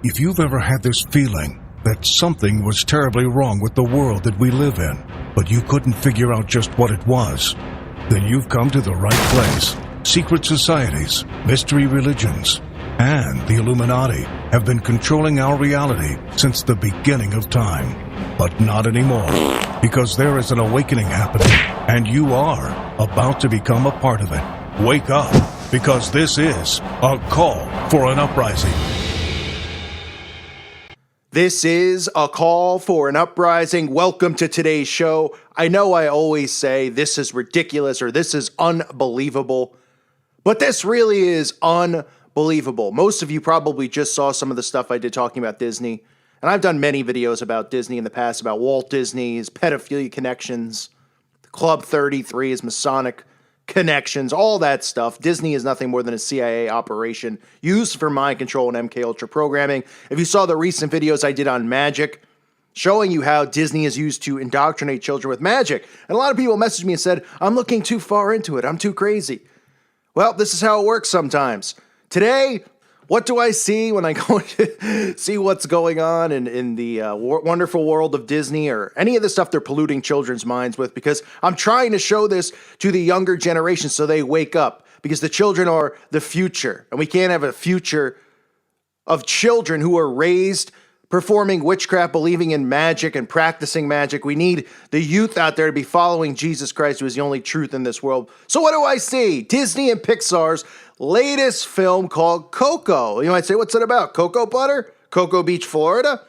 If you've ever had this feeling that something was terribly wrong with the world that we live in, but you couldn't figure out just what it was, then you've come to the right place. Secret societies, mystery religions, and the Illuminati have been controlling our reality since the beginning of time. But not anymore, because there is an awakening happening, and you are about to become a part of it. Wake up, because this is a call for an uprising. This is a call for an uprising. Welcome to today's show. I know I always say this is ridiculous or this is unbelievable, but this really is unbelievable. Most of you probably just saw some of the stuff I did talking about Disney, and I've done many videos about Disney in the past, about Walt Disney's pedophilia connections, Club 33, his Masonic connections, all that stuff. Disney is nothing more than a CIA operation used for mind control and MK Ultra programming. If you saw the recent videos I did on magic, showing you how Disney is used to indoctrinate children with magic, and a lot of people messaged me and said, I'm looking too far into it, I'm too crazy. Well, this is how it works sometimes. Today, what do I see when I go to see what's going on in the wonderful world of Disney or any of the stuff they're polluting children's minds with? Because I'm trying to show this to the younger generation so they wake up, because the children are the future, and we can't have a future of children who are raised performing witchcraft, believing in magic and practicing magic. We need the youth out there to be following Jesus Christ, who is the only truth in this world. So what do I see? Disney and Pixar's latest film called Coco. You might say, what's it about? Cocoa butter? Cocoa Beach, Florida?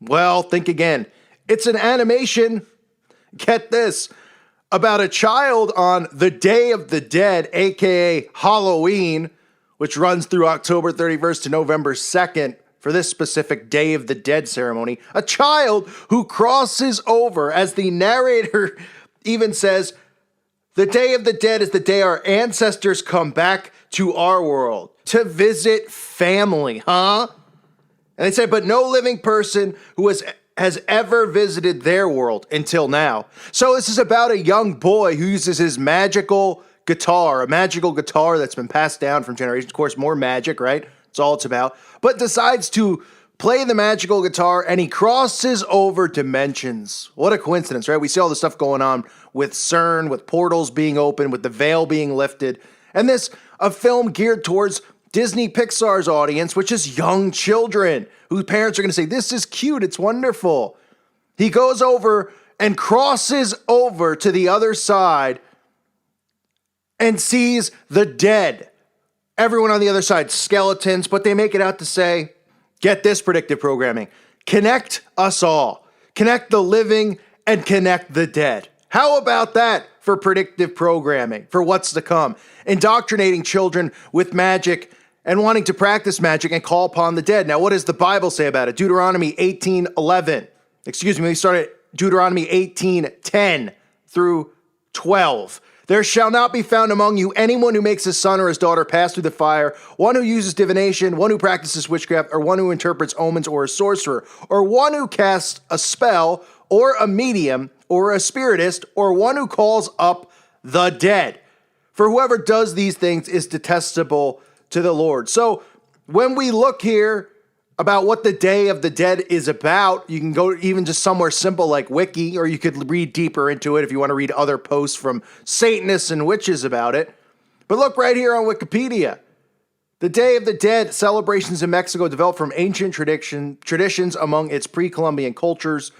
Well, think again. It's an animation, get this, about a child on the Day of the Dead, aka Halloween, which runs through October 31st to November 2nd. For this specific Day of the Dead ceremony, a child who crosses over, as the narrator even says, the Day of the Dead is the day our ancestors come back to our world to visit family, huh? And they say, but no living person who has ever visited their world until now. So this is about a young boy who uses his magical guitar, a magical guitar that's been passed down from generations. Of course, more magic, right? That's all it's about. But decides to play the magical guitar, and he crosses over dimensions. What a coincidence, right? We see all the stuff going on with CERN, with portals being open, with the veil being lifted. And this, a film geared towards Disney Pixar's audience, which is young children, whose parents are going to say, this is cute, it's wonderful. He goes over and crosses over to the other side and sees the dead. Everyone on the other side, skeletons, but they make it out to say, get this predictive programming, connect us all, connect the living and connect the dead. How about that for predictive programming, for what's to come? Indoctrinating children with magic and wanting to practice magic and call upon the dead. Now, what does the Bible say about it? Deuteronomy 18:11. Excuse me, we start at Deuteronomy 18:10 through 12. There shall not be found among you anyone who makes his son or his daughter pass through the fire, one who uses divination, one who practices witchcraft, or one who interprets omens, or a sorcerer, or one who casts a spell, or a medium, or a spiritist, or one who calls up the dead. For whoever does these things is detestable to the Lord. So when we look here about what the Day of the Dead is about, you can go even just somewhere simple like Wiki, or you could read deeper into it if you want to read other posts from Satanists and witches about it. But look right here on Wikipedia. The Day of the Dead celebrations in Mexico developed from ancient traditions among its pre-Columbian cultures.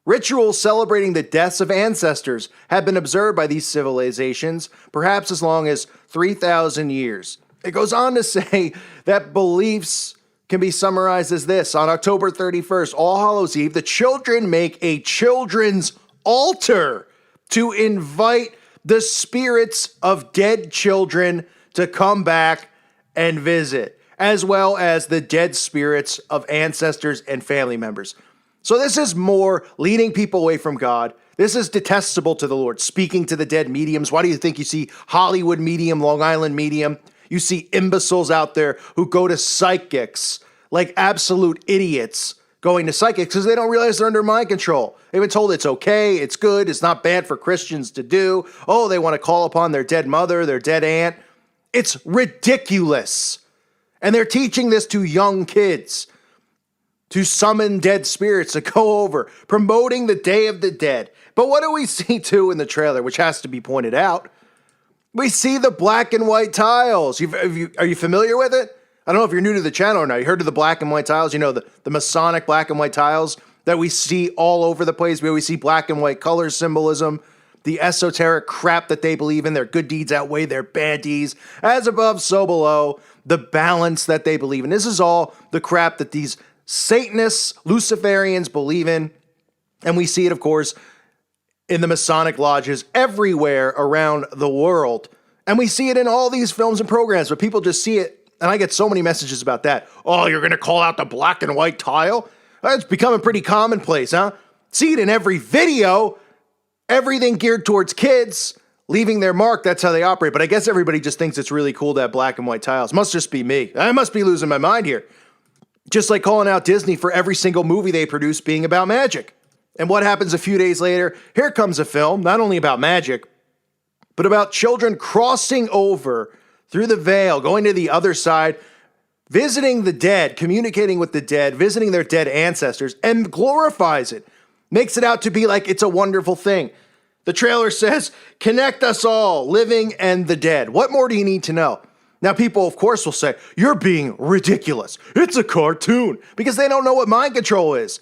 Rituals celebrating the deaths of ancestors have been observed by these civilizations, perhaps as long as 3,000 years. It goes on to say that beliefs can be summarized as this. On October 31st, All Hallows Eve, the children make a children's altar to invite the spirits of dead children to come back and visit, as well as the dead spirits of ancestors and family members. So this is more leading people away from God. This is detestable to the Lord, speaking to the dead mediums. Why do you think you see Hollywood medium, Long Island medium? You see imbeciles out there who go to psychics, like absolute idiots going to psychics because they don't realize they're under mind control. They've been told it's okay, it's good, it's not bad for Christians to do. Oh, they want to call upon their dead mother, their dead aunt. It's ridiculous. And they're teaching this to young kids. to summon dead spirits to go over, promoting the Day of the Dead. But what do we see too in the trailer, which has to be pointed out? We see the black and white tiles. Are you familiar with it? I don't know if you're new to the channel or not. You heard of the black and white tiles? You know, the Masonic black and white tiles that we see all over the place. We always see black and white color symbolism, the esoteric crap that they believe in. Their good deeds outweigh their bad deeds. As above, so below. The balance that they believe in. This is all the crap that these Satanists, Luciferians believe in. And we see it, of course, in the Masonic lodges everywhere around the world. And we see it in all these films and programs, but people just see it. And I get so many messages about that. Oh, you're going to call out the black and white tile? It's becoming pretty commonplace, huh? See it in every video. Everything geared towards kids, leaving their mark. That's how they operate. But I guess everybody just thinks it's really cool to have black and white tiles. Must just be me. I must be losing my mind here. Just like calling out Disney for every single movie they produce being about magic. And what happens a few days later? Here comes a film, not only about magic, but about children crossing over through the veil, going to the other side, visiting the dead, communicating with the dead, visiting their dead ancestors, and glorifies it. Makes it out to be like it's a wonderful thing. The trailer says, connect us all, living and the dead. What more do you need to know? Now, people, of course, will say, you're being ridiculous. It's a cartoon, because they don't know what mind control is.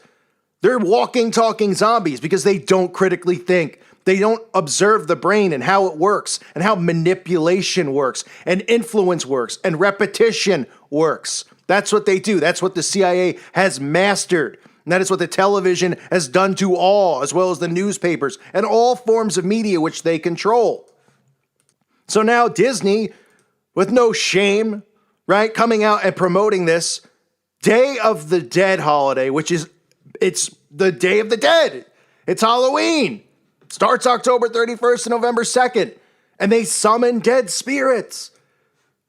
They're walking, talking zombies because they don't critically think. They don't observe the brain and how it works and how manipulation works and influence works and repetition works. That's what they do. That's what the CIA has mastered. And that is what the television has done to all, as well as the newspapers and all forms of media which they control. So now Disney, with no shame, right, coming out and promoting this Day of the Dead holiday, it's the Day of the Dead. It's Halloween. Starts October 31st to November 2nd. And they summon dead spirits.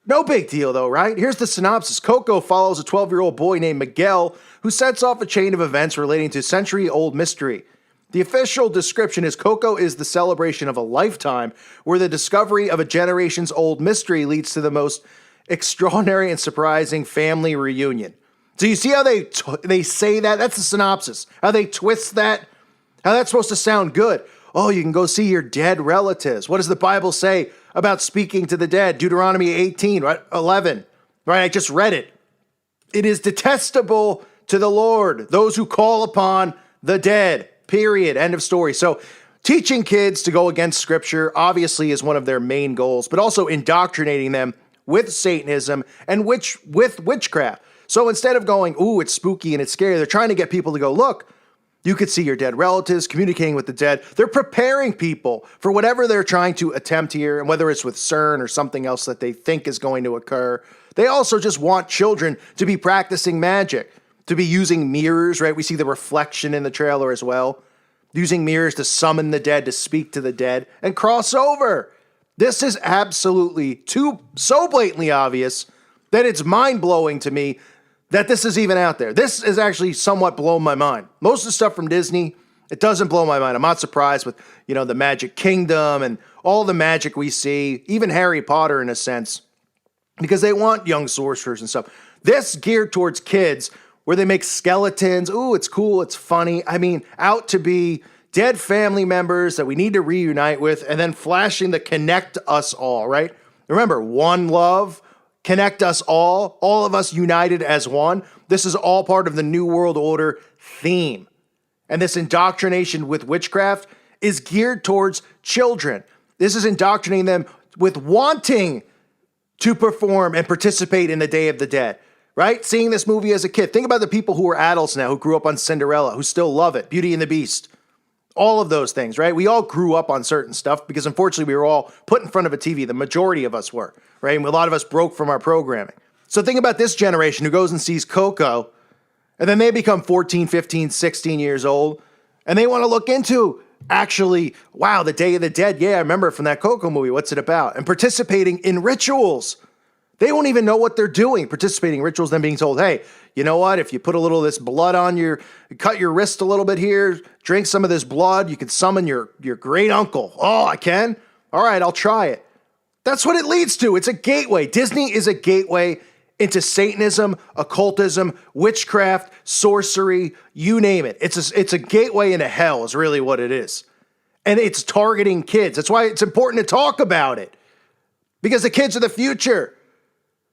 No big deal though, right? Here's the synopsis. Coco follows a 12-year-old boy named Miguel who sets off a chain of events relating to century-old mystery. The official description is Coco is the celebration of a lifetime where the discovery of a generations-old mystery leads to the most extraordinary and surprising family reunion. So you see how they say that? That's the synopsis. How they twist that? How that's supposed to sound good. Oh, you can go see your dead relatives. What does the Bible say about speaking to the dead? Deuteronomy 18, right? 11, right? I just read it. It is detestable to the Lord, those who call upon the dead, period, end of story. So teaching kids to go against scripture obviously is one of their main goals, but also indoctrinating them with Satanism and with witchcraft. So instead of going, ooh, it's spooky and it's scary, they're trying to get people to go, look, you could see your dead relatives, communicating with the dead. They're preparing people for whatever they're trying to attempt here, and whether it's with CERN or something else that they think is going to occur. They also just want children to be practicing magic, to be using mirrors, right? We see the reflection in the trailer as well. Using mirrors to summon the dead, to speak to the dead, and cross over. This is absolutely so blatantly obvious that it's mind-blowing to me that this is even out there. This is actually somewhat blown my mind. Most of the stuff from Disney, it doesn't blow my mind. I'm not surprised with, the Magic Kingdom and all the magic we see, even Harry Potter in a sense, because they want young sorcerers and stuff. This geared towards kids where they make skeletons. Ooh, it's cool, it's funny. I mean, out to be dead family members that we need to reunite with, and then flashing the connect us all, right? Remember, one love, connect us all of us united as one. This is all part of the New World Order theme. And this indoctrination with witchcraft is geared towards children. This is indoctrinating them with wanting to perform and participate in the Day of the Dead, right? Seeing this movie as a kid. Think about the people who are adults now who grew up on Cinderella, who still love it, Beauty and the Beast. All of those things, right? We all grew up on certain stuff because unfortunately we were all put in front of a TV. The majority of us were, right? And a lot of us broke from our programming. So think about this generation who goes and sees Coco, and then they become 14, 15, 16 years old, and they want to look into actually, wow, the Day of the Dead. Yeah, I remember from that Coco movie. What's it about? And participating in rituals. They won't even know what they're doing, participating in rituals, then being told, hey, you know what? If you put a little of this blood on cut your wrist a little bit here, drink some of this blood, you can summon your great uncle. Oh, I can? All right, I'll try it. That's what it leads to. It's a gateway. Disney is a gateway into Satanism, occultism, witchcraft, sorcery, you name it. It's a gateway into hell is really what it is. And it's targeting kids. That's why it's important to talk about it. Because the kids are the future.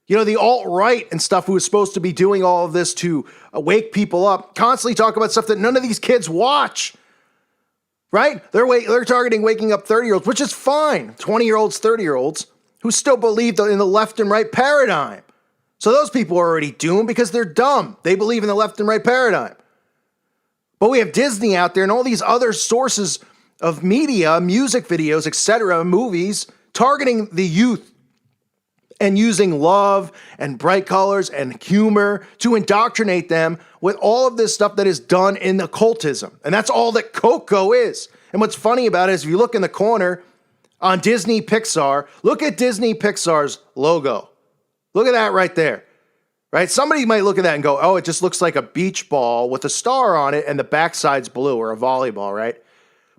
You know, the alt-right and stuff who is supposed to be doing all of this to wake people up, constantly talk about stuff that none of these kids watch. Right? They're targeting waking up 30-year-olds, which is fine. 20-year-olds, 30-year-olds who still believe in the left and right paradigm. So those people are already doomed because they're dumb. They believe in the left and right paradigm. But we have Disney out there and all these other sources of media, music videos, etc., movies, targeting the youth and using love and bright colors and humor to indoctrinate them with all of this stuff that is done in occultism. And that's all that Coco is. And what's funny about it is if you look in the corner on Disney Pixar, look at Disney Pixar's logo. Look at that right there. Right? Somebody might look at that and go, oh, it just looks like a beach ball with a star on it and the backside's blue, or a volleyball, right?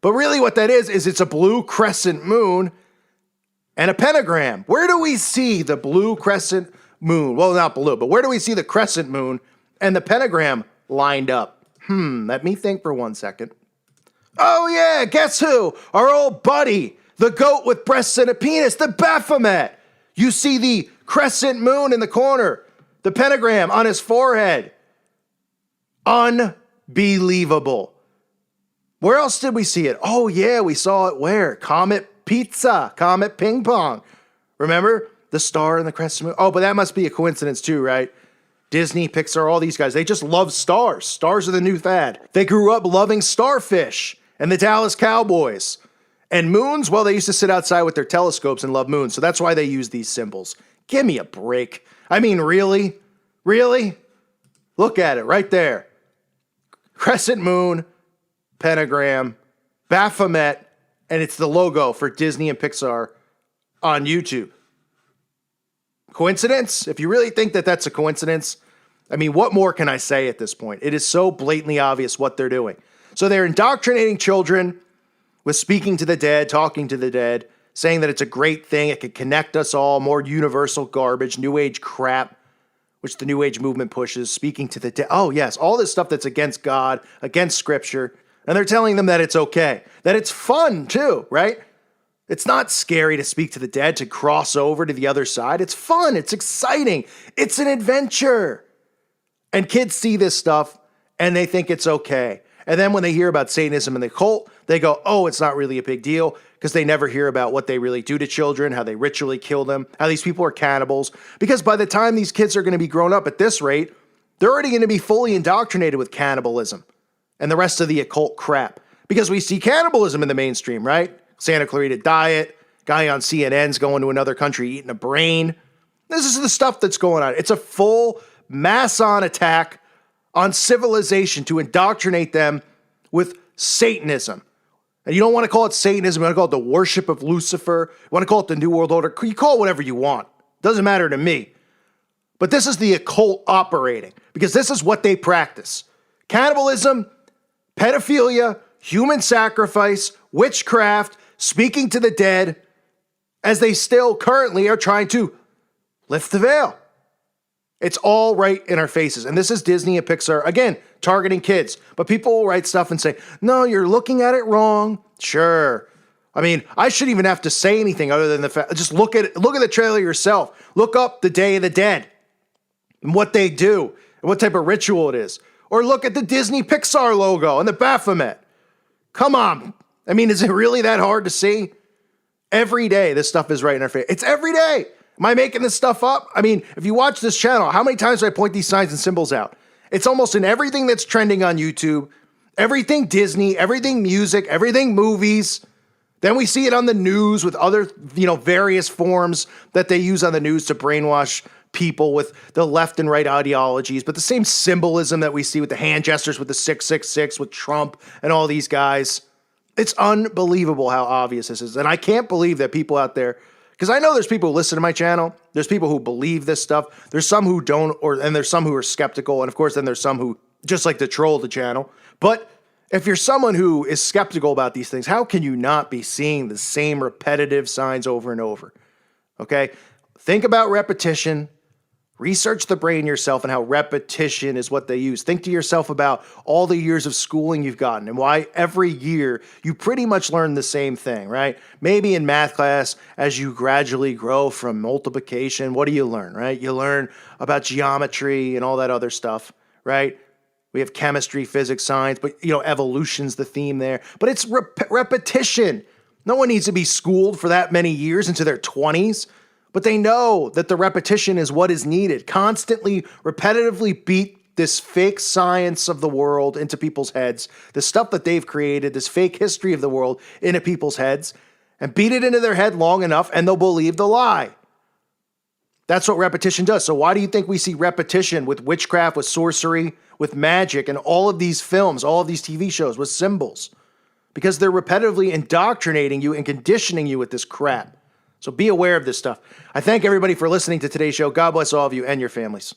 But really what that is it's a blue crescent moon and a pentagram. Where do we see the blue crescent moon? Well, not blue, but where do we see the crescent moon and the pentagram lined up? Let me think for 1 second. Oh yeah, guess who? Our old buddy, the goat with breasts and a penis, the Baphomet. You see the crescent moon in the corner, the pentagram on his forehead. Unbelievable. Where else did we see it? Oh yeah, we saw it where? Comet Pizza, Comet Ping Pong. Remember the star and the crescent moon? Oh, but that must be a coincidence too, right? Disney, Pixar, all these guys, they just love stars. Stars are the new fad. They grew up loving starfish and the Dallas Cowboys. And moons, well, they used to sit outside with their telescopes and love moons. So that's why they use these symbols. Give me a break. I mean, really? Really? Look at it right there. Crescent moon, pentagram, Baphomet, and it's the logo for Disney and Pixar on YouTube. Coincidence? If you really think that that's a coincidence, I mean, what more can I say at this point? It is so blatantly obvious what they're doing. So they're indoctrinating children with speaking to the dead, talking to the dead, saying that it's a great thing, it could connect us all, more universal garbage, New Age crap, which the New Age movement pushes, speaking to the dead. Oh, yes, all this stuff that's against God, against Scripture. And they're telling them that it's okay, that it's fun too, right? It's not scary to speak to the dead, to cross over to the other side. It's fun. It's exciting. It's an adventure. And kids see this stuff and they think it's okay. And then when they hear about Satanism and the cult, they go, oh, it's not really a big deal, because they never hear about what they really do to children, how they ritually kill them, how these people are cannibals. Because by the time these kids are going to be grown up at this rate, they're already going to be fully indoctrinated with cannibalism and the rest of the occult crap. Because we see cannibalism in the mainstream, right? Santa Clarita Diet, guy on CNN's going to another country eating a brain. This is the stuff that's going on. It's a full mass-on attack on civilization to indoctrinate them with Satanism. And you don't want to call it Satanism, you want to call it the worship of Lucifer, you want to call it the New World Order, you call it whatever you want. Doesn't matter to me. But this is the occult operating, because this is what they practice. Cannibalism, pedophilia, human sacrifice, witchcraft, speaking to the dead, as they still currently are trying to lift the veil. It's all right in our faces. And this is Disney and Pixar, again, targeting kids. But people will write stuff and say, no, you're looking at it wrong. Sure. I mean, I shouldn't even have to say anything other than the fact, just look at the trailer yourself. Look up the Day of the Dead and what they do and what type of ritual it is. Or look at the Disney Pixar logo and the Baphomet. Come on. I mean, is it really that hard to see? Every day, this stuff is right in our face. It's every day. Am I making this stuff up? I mean, if you watch this channel, how many times do I point these signs and symbols out? It's almost in everything that's trending on YouTube, everything Disney, everything music, everything movies. Then we see it on the news with other, various forms that they use on the news to brainwash people with the left and right ideologies, but the same symbolism that we see with the hand gestures with the 666, with Trump and all these guys. It's unbelievable how obvious this is. And I can't believe that people out there, because I know there's people who listen to my channel. There's people who believe this stuff. There's some who don't, and there's some who are skeptical. And of course, then there's some who just like to troll the channel. But if you're someone who is skeptical about these things, how can you not be seeing the same repetitive signs over and over? Okay? Think about repetition. Research the brain yourself and how repetition is what they use. Think to yourself about all the years of schooling you've gotten and why every year you pretty much learn the same thing, right? Maybe in math class, as you gradually grow from multiplication, what do you learn, right? You learn about geometry and all that other stuff, right? We have chemistry, physics, science, but evolution's the theme there. But it's repetition. No one needs to be schooled for that many years into their 20s. But they know that the repetition is what is needed. Constantly, repetitively beat this fake science of the world into people's heads, the stuff that they've created, this fake history of the world into people's heads, and beat it into their head long enough and they'll believe the lie. That's what repetition does. So why do you think we see repetition with witchcraft, with sorcery, with magic, and all of these films, all of these TV shows with symbols? Because they're repetitively indoctrinating you and conditioning you with this crap. So be aware of this stuff. I thank everybody for listening to today's show. God bless all of you and your families.